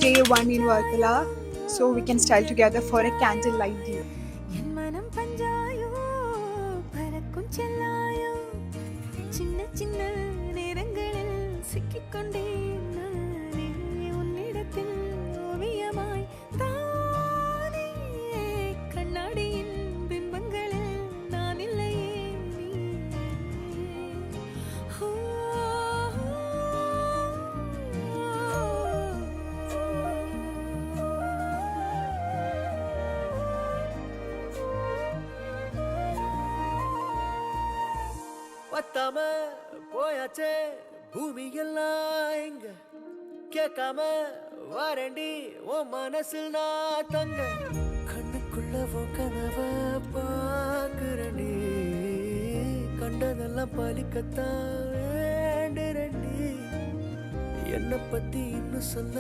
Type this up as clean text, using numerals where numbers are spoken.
day one in Varkala, so we can style together for a candlelight dinner. என் மனம் பஞ்சாயோ பறக்கும் செல்லாயோ சின்ன சின்ன நேரங்களில் சிக்கிக்கொண்டேன் நானே உன்னிடத்தில் ஓவியமாய் தானே கண்ணாடியின் பிம்பங்களில் நான் இல்லையே நீயே. ஓ, பத்தாம போயாச்சே பூமி எல்லாம் இங்க கேட்காம வாரண்டி உன் மனசில் நான் தங்க கண்ணுக்குள்ள உன் கனவ பாக்குறண்டி கண்டதெல்லாம் பலிக்கத்தான் வேண்டுறண்டி என்னை பத்தி இன்னும் சொல்ல